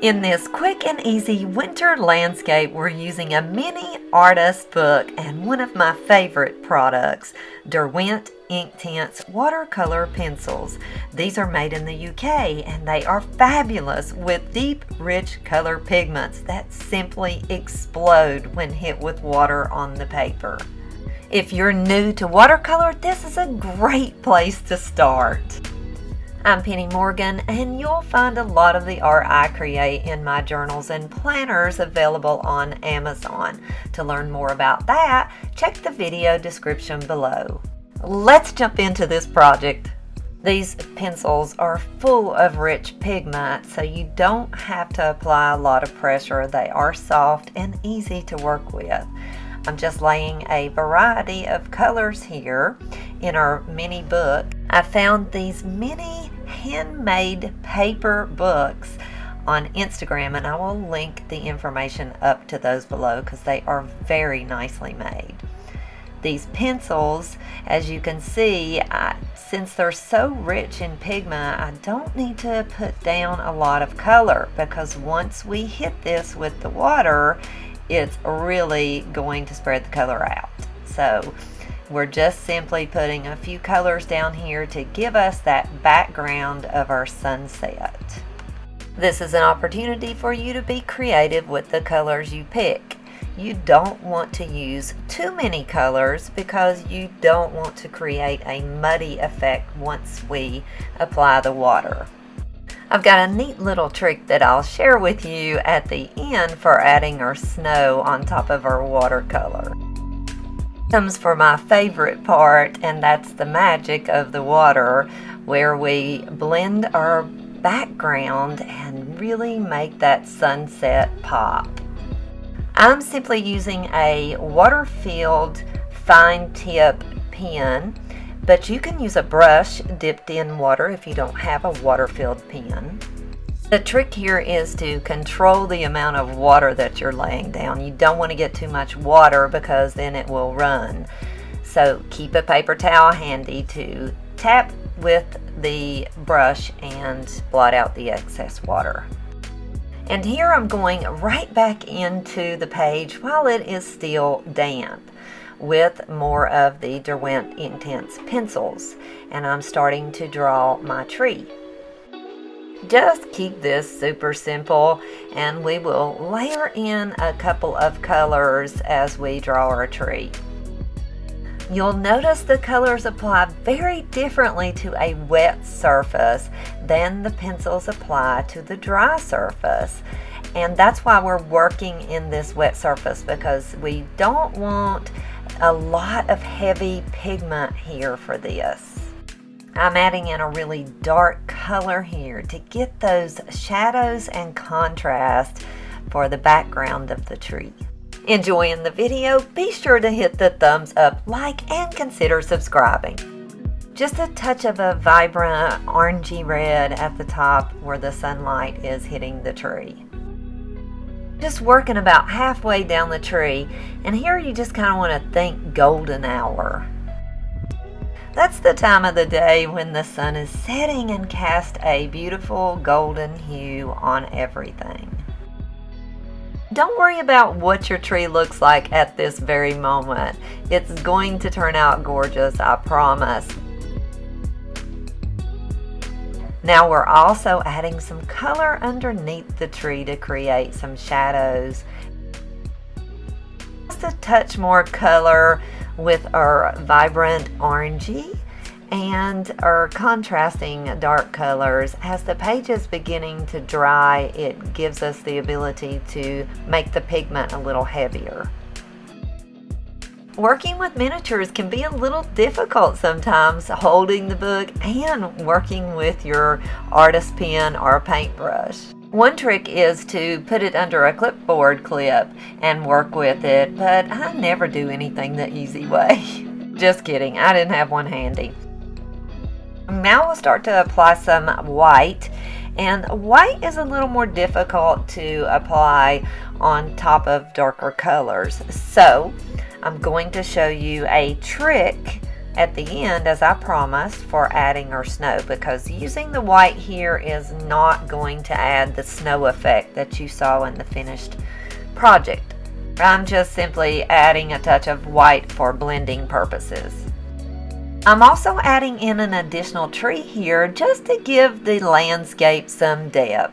In this quick and easy winter landscape, we're using a mini artist book and one of my favorite products, Derwent Inktense Watercolor Pencils. These are made in the UK and they are fabulous with deep, rich color pigments that simply explode when hit with water on the paper. If you're new to watercolor, this is a great place to start. I'm Penny Morgan, and you'll find a lot of the art I create in my journals and planners available on Amazon. To learn more about that, check the video description below. Let's jump into this project. These pencils are full of rich pigment, so you don't have to apply a lot of pressure. They are soft and easy to work with. I'm just laying a variety of colors here in our mini book. I found these mini handmade paper books on Instagram, and I will link the information up to those below because they are very nicely made. These pencils, as you can see, since they're so rich in pigment, I don't need to put down a lot of color because once we hit this with the water, it's really going to spread the color out. So we're just simply putting a few colors down here to give us that background of our sunset. This is an opportunity for you to be creative with the colors you pick. You don't want to use too many colors because you don't want to create a muddy effect once we apply the water. I've got a neat little trick that I'll share with you at the end for adding our snow on top of our watercolor. Comes for my favorite part, and that's the magic of the water, where we blend our background and really make that sunset pop. I'm simply using a water-filled fine tip pen, but you can use a brush dipped in water if you don't have a water-filled pen. The trick here is to control the amount of water that you're laying down. You don't want to get too much water because then it will run. So keep a paper towel handy to tap with the brush and blot out the excess water. And here I'm going right back into the page while it is still damp with more of the Derwent Inktense pencils, and I'm starting to draw my tree. Just keep this super simple, and we will layer in a couple of colors as we draw our tree. You'll notice the colors apply very differently to a wet surface than the pencils apply to the dry surface. And that's why we're working in this wet surface, because we don't want a lot of heavy pigment here for this. I'm adding in a really dark color here to get those shadows and contrast for the background of the tree. Enjoying the video? Be sure to hit the thumbs up, like, and consider subscribing. Just a touch of a vibrant orangey red at the top where the sunlight is hitting the tree. Just working about halfway down the tree, and here you just kind of want to think golden hour. That's the time of the day when the sun is setting and cast a beautiful golden hue on everything. Don't worry about what your tree looks like at this very moment. It's going to turn out gorgeous, I promise. Now we're also adding some color underneath the tree to create some shadows. Just a touch more color with our vibrant orangey and our contrasting dark colors. As the page is beginning to dry, it gives us the ability to make the pigment a little heavier. Working with miniatures can be a little difficult sometimes, holding the book and working with your artist pen or paintbrush. One trick is to put it under a clipboard clip and work with it, but I never do anything the easy way. Just kidding, I didn't have one handy. Now we'll start to apply some white, and white is a little more difficult to apply on top of darker colors. So I'm going to show you a trick at the end, as I promised, for adding our snow, because using the white here is not going to add the snow effect that you saw in the finished project. I'm just simply adding a touch of white for blending purposes. I'm also adding in an additional tree here just to give the landscape some depth.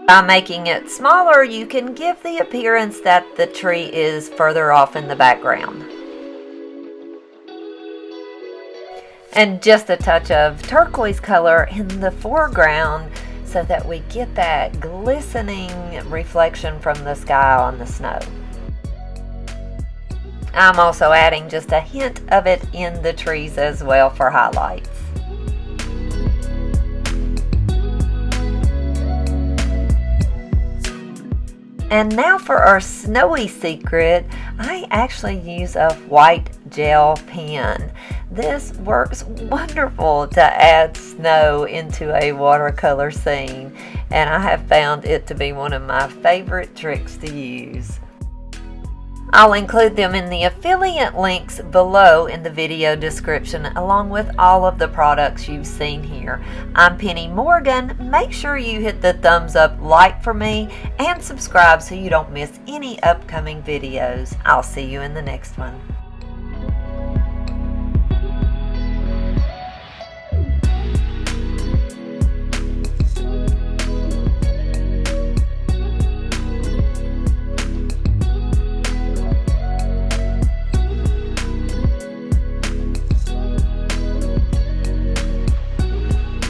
By making it smaller, you can give the appearance that the tree is further off in the background. And just a touch of turquoise color in the foreground so that we get that glistening reflection from the sky on the snow. I'm also adding just a hint of it in the trees as well for highlights. And now for our snowy secret, I actually use a white gel pen. This works wonderful to add snow into a watercolor scene, and I have found it to be one of my favorite tricks to use. I'll include them in the affiliate links below in the video description, along with all of the products you've seen here. I'm Penny Morgan. Make sure you hit the thumbs up like for me and subscribe so you don't miss any upcoming videos. I'll see you in the next one.